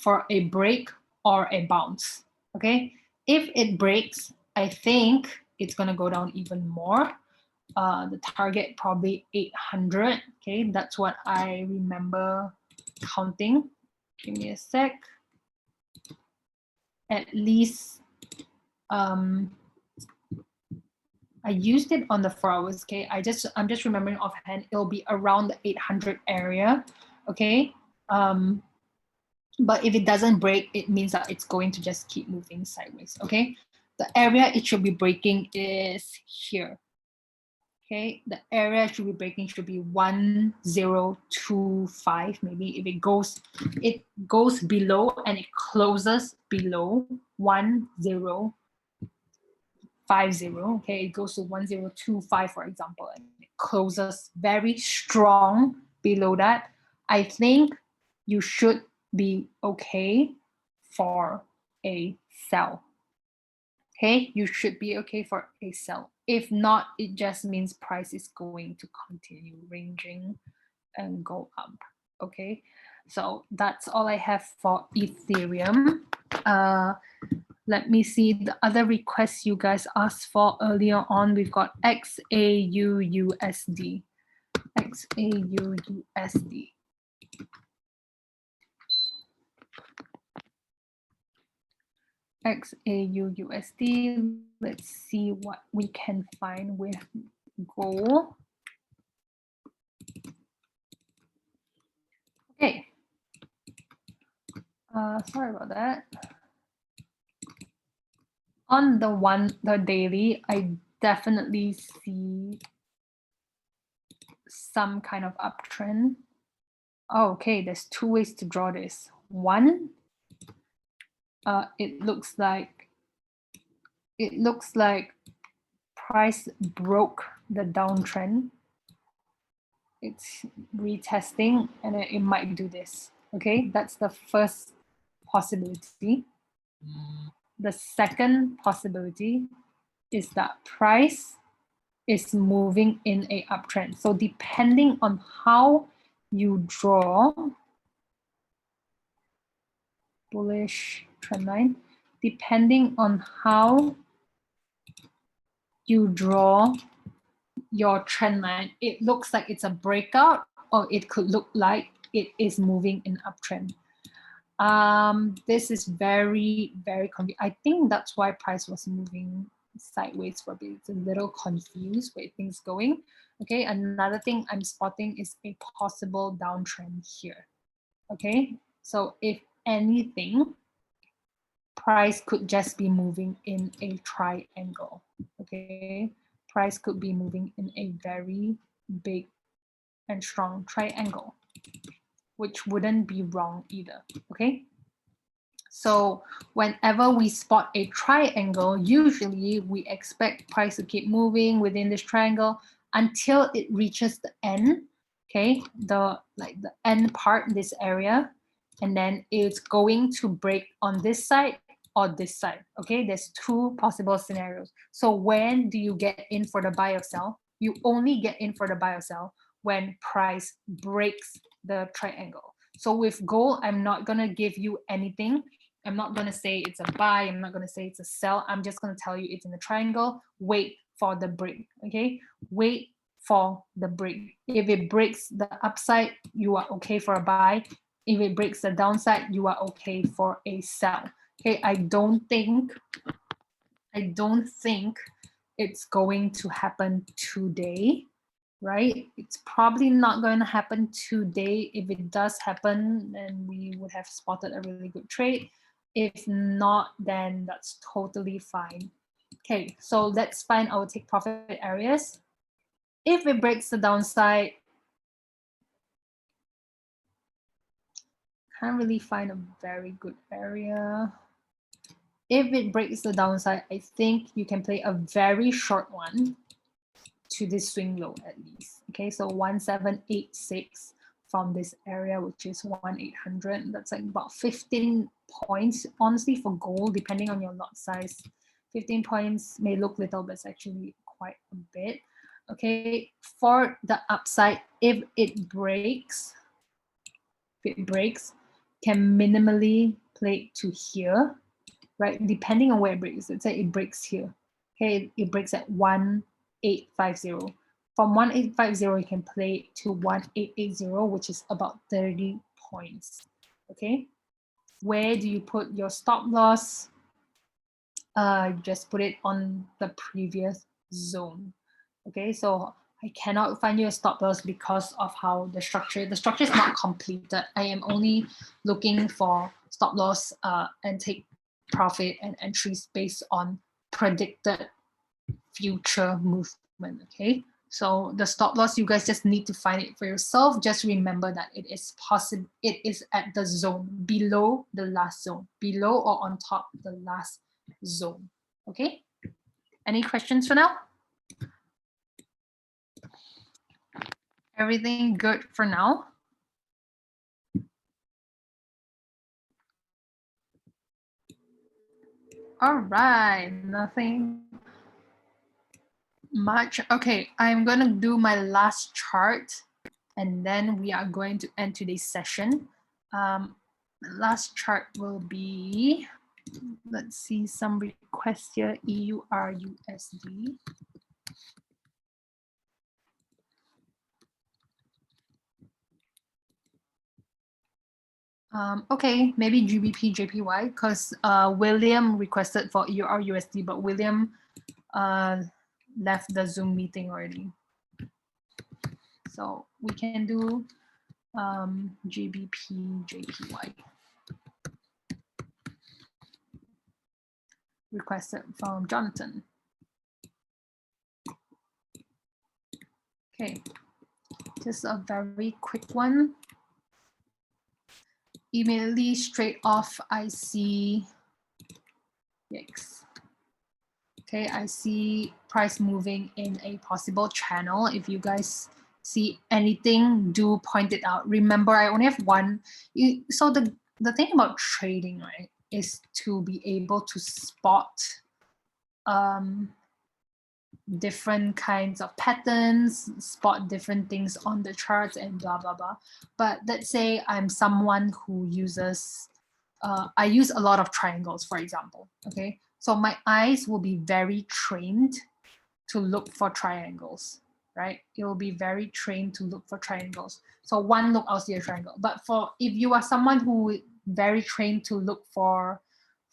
for a break or a bounce. Okay, if it breaks, I think it's going to go down even more. The target probably 800. Okay, that's what I remember counting. Give me a sec. At least I used it on the 4 hours. Okay, I'm just remembering offhand. It'll be around the 800 area. Okay, but if it doesn't break, it means that it's going to just keep moving sideways. Okay, the area it should be breaking is here. Okay, the area should be breaking should be 1025. Maybe if it goes below and it closes below 1050. Okay, it goes to 1025, for example, and it closes very strong below that. I think you should be okay for a sell. Okay, you should be okay for a sell. If not, it just means price is going to continue ranging and go up. Okay, so that's all I have for Ethereum. Let me see the other requests you guys asked for earlier on. We've got XAUUSD. XAUUSD. XAU USD. Let's see what we can find with gold. Okay. Sorry about that. On the daily, I definitely see some kind of uptrend. Oh, okay, there's two ways to draw this. One, it looks like price broke the downtrend. It's retesting and it might do this. Okay, that's the first possibility. The second possibility is that price is moving in a uptrend. So depending on how you draw bullish trend line, depending on how you draw your trend line, it looks like it's a breakout, or it could look like it is moving in uptrend. This is very, very confusing. I think that's why price was moving sideways for a bit. It's a little confused where things going. Okay, another thing I'm spotting is a possible downtrend here. Okay, so if anything, price could just be moving in a triangle. Okay, price could be moving in a very big and strong triangle, which wouldn't be wrong either. Okay, so whenever we spot a triangle, usually we expect price to keep moving within this triangle until it reaches the end. Okay, the end part, this area, and then it's going to break on this side or this side. Okay, there's two possible scenarios. So when do you get in for the buy or sell? You only get in for the buy or sell when price breaks the triangle. So with gold, I'm not gonna give you anything. I'm not gonna say it's a buy. I'm not gonna say it's a sell. I'm just gonna tell you it's in the triangle. Wait for the break. Okay, wait for the break. If it breaks the upside, you are okay for a buy. If it breaks the downside, you are okay for a sell. Okay, I don't think it's going to happen today, right? It's probably not going to happen today. If it does happen, then we would have spotted a really good trade. If not, then that's totally fine. Okay, so let's find our take profit areas. If it breaks the downside, can't really find a very good area. If it breaks the downside, I think you can play a very short one to this swing low at least. Okay, so 1786 from this area, which is 1800. That's like about 15 points. Honestly, for gold, depending on your lot size, 15 points may look little, but it's actually quite a bit. Okay, for the upside, if it breaks, can minimally play to here, right? Depending on where it breaks. Let's say it breaks here. Okay, it breaks at 1850. From 1850, you can play to 1880, which is about 30 points. Okay, where do you put your stop loss? You just put it on the previous zone. Okay, so I cannot find you a stop loss because of how the structure is not completed. I am only looking for stop loss and take profit and entries based on predicted future movement. Okay, so the stop loss, you guys just need to find it for yourself. Just remember that it is possible, it is at the zone below the last zone, below or on top of the last zone. Okay, any questions for now? Everything good for now? All right, nothing much. Okay, I'm gonna do my last chart and then we are going to end today's session. The last chart will be, let's see some requests here, EURUSD. Okay, maybe GBP JPY because William requested for EURUSD, but William left the Zoom meeting already. So we can do GBP JPY. Requested from Jonathan. Okay, just a very quick one. Immediately straight off, I see, yikes. Okay, I see price moving in a possible channel. If you guys see anything, do point it out. Remember, I only have one. So the thing about trading, right, is to be able to spot different kinds of patterns, spot different things on the charts and blah, blah, blah. But let's say I'm someone who uses, I use a lot of triangles, for example, okay? So my eyes will be very trained to look for triangles, right? It will be very trained to look for triangles. So one look, I'll see a triangle. But if you are someone who very trained to look for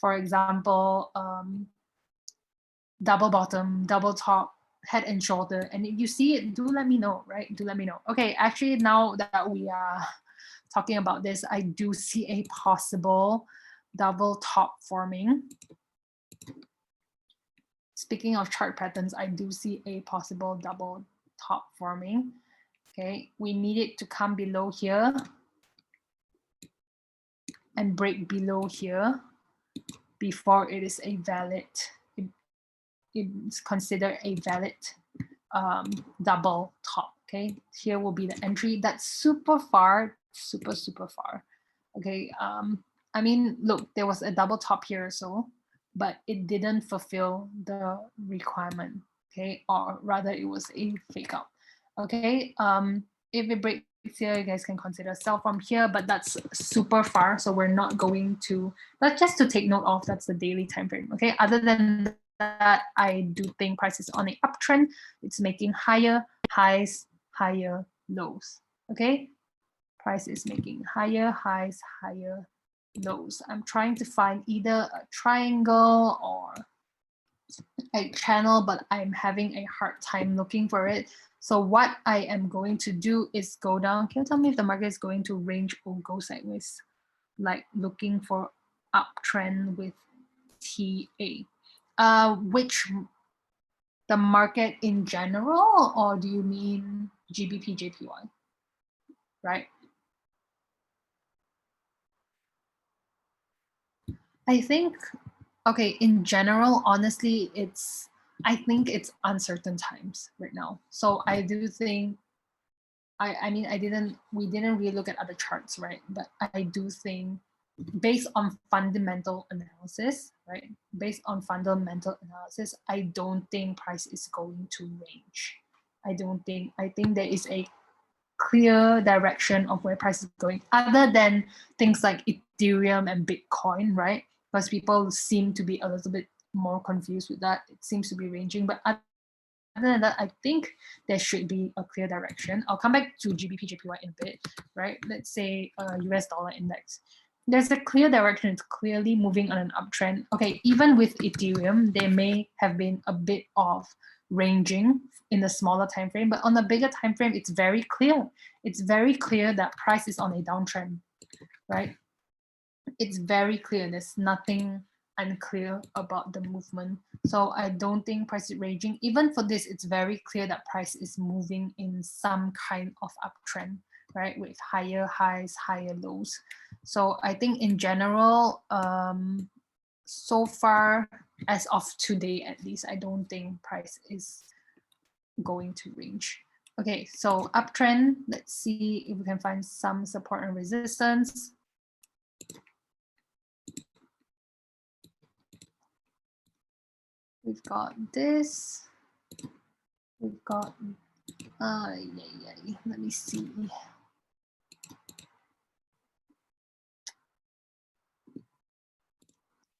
example, double bottom, double top, head and shoulder, and if you see it, do let me know, right? Do let me know. Okay, actually now that we are talking about this, I do see a possible double top forming. Speaking of chart patterns, I do see a possible double top forming. Okay, we need it to come below here and break below here before it is a valid, it's considered a valid double top. Okay, here will be the entry. That's super far, super far. Okay, I mean, look, there was a double top here, so, but it didn't fulfill the requirement. Okay, or rather, it was a fake out. Okay, if it breaks here, you guys can consider sell from here, but that's super far, so we're not going to. But just to take note of, that's the daily time frame. Okay, other than that, I do think price is on an uptrend. It's making higher highs, higher lows. Okay, price is making higher highs, higher lows. I'm trying to find either a triangle or a channel, but I'm having a hard time looking for it. So what I am going to do is go down. Can you tell me if the market is going to range or go sideways? Like looking for uptrend with TA. Which, the market in general, or do you mean GBP JPY? Right? I think, okay, in general, honestly, I think it's uncertain times right now. So I do think, I mean, we didn't really look at other charts, right? But I do think based on fundamental analysis, right? Based on fundamental analysis, I don't think price is going to range. I think there is a clear direction of where price is going, other than things like Ethereum and Bitcoin, right? Because people seem to be a little bit more confused with that. It seems to be ranging, but other than that, I think there should be a clear direction. I'll come back to GBP JPY in a bit, right? Let's say US dollar index. There's a clear direction. It's clearly moving on an uptrend. Okay, even with Ethereum, there may have been a bit of ranging in the smaller time frame, but on the bigger time frame, it's very clear. It's very clear that price is on a downtrend, right? It's very clear. There's nothing unclear about the movement. So I don't think price is ranging. Even for this, it's very clear that price is moving in some kind of uptrend, right? With higher highs, higher lows. So I think in general, so far as of today, at least, I don't think price is going to range. Okay, so uptrend, let's see if we can find some support and resistance. We've got this. We've got, let me see.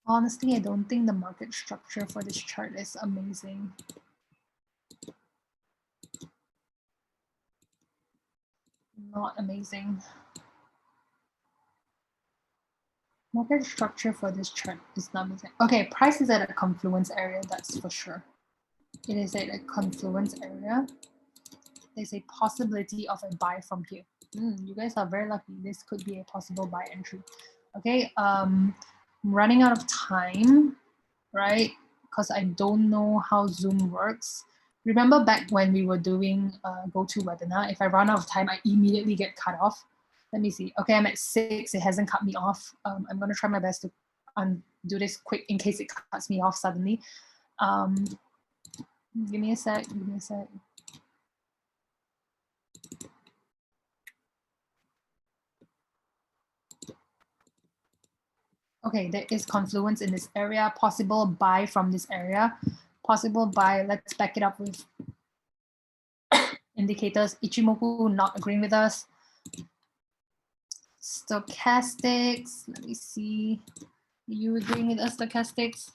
Honestly, I don't think the market structure for this chart is amazing. Not amazing. Market structure for this chart is not missing. Okay, price is at a confluence area, that's for sure. It is at a confluence area. There's a possibility of a buy from here. You guys are very lucky. This could be a possible buy entry. Okay, I'm running out of time, right? Because I don't know how Zoom works. Remember back when we were doing GoToWebinar, if I run out of time, I immediately get cut off. Let me see. Okay, I'm at 6. It hasn't cut me off. I'm going to try my best to do this quick in case it cuts me off suddenly. Give me a sec. Give me a sec. Okay, there is confluence in this area. Possible buy from this area. Possible buy. Let's back it up with indicators. Ichimoku not agreeing with us. Stochastics, let me see. Are you agreeing with us, stochastics?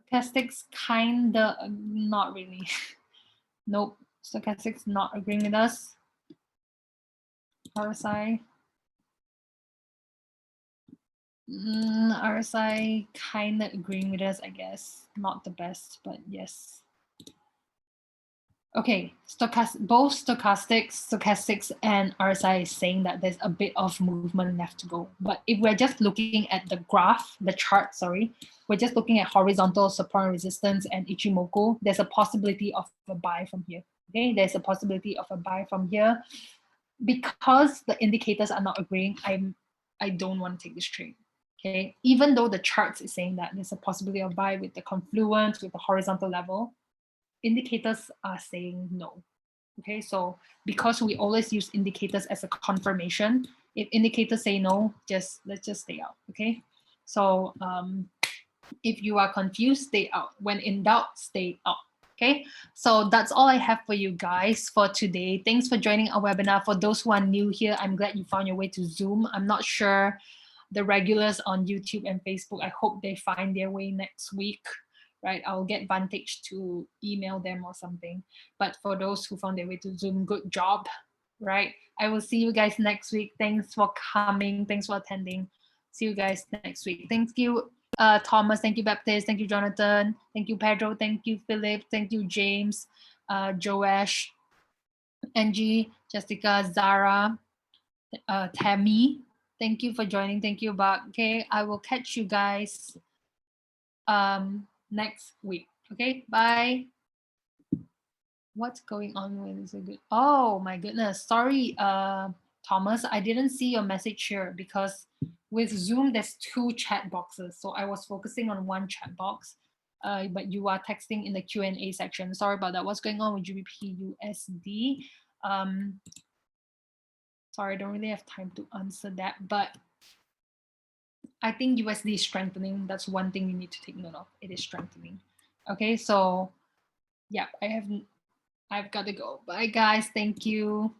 Stochastics kinda, not really. Nope, stochastics not agreeing with us. RSI. RSI kinda agreeing with us, I guess. Not the best, but yes. Okay, both stochastics and RSI is saying that there's a bit of movement left to go. But if we're just looking at the graph, the chart, sorry, we're just looking at horizontal support and resistance and Ichimoku, there's a possibility of a buy from here. Okay, there's a possibility of a buy from here. Because the indicators are not agreeing, I don't want to take this trade. Okay, even though the charts is saying that there's a possibility of buy with the confluence, with the horizontal level, indicators are saying no. Okay, so because we always use indicators as a confirmation, if indicators say no, let's just stay out. Okay, so if you are confused, stay out. When in doubt, stay out. Okay, so that's all I have for you guys for today. Thanks for joining our webinar. For those who are new here, I'm glad you found your way to Zoom. I'm not sure the regulars on YouTube and Facebook, I hope they find their way next week. Right, I'll get Vantage to email them or something. But for those who found their way to Zoom, good job, right? I will see you guys next week. Thanks for coming. Thanks for attending. See you guys next week. Thank you, Thomas. Thank you, Baptist. Thank you, Jonathan. Thank you, Pedro. Thank you, Philip. Thank you, James, Joash, Angie, Jessica, Zara, Tammy. Thank you for joining. Thank you, Bak. Okay, I will catch you guys next week. Okay, bye. What's going on with this? Oh my goodness. Sorry, Thomas, I didn't see your message here because with Zoom, there's 2 chat boxes. So I was focusing on one chat box, but you are texting in the Q&A section. Sorry about that. What's going on with GBP USD? Sorry, I don't really have time to answer that, but I think USD is strengthening. That's one thing you need to take note of. It is strengthening. Okay, so yeah, I've got to go. Bye guys, thank you.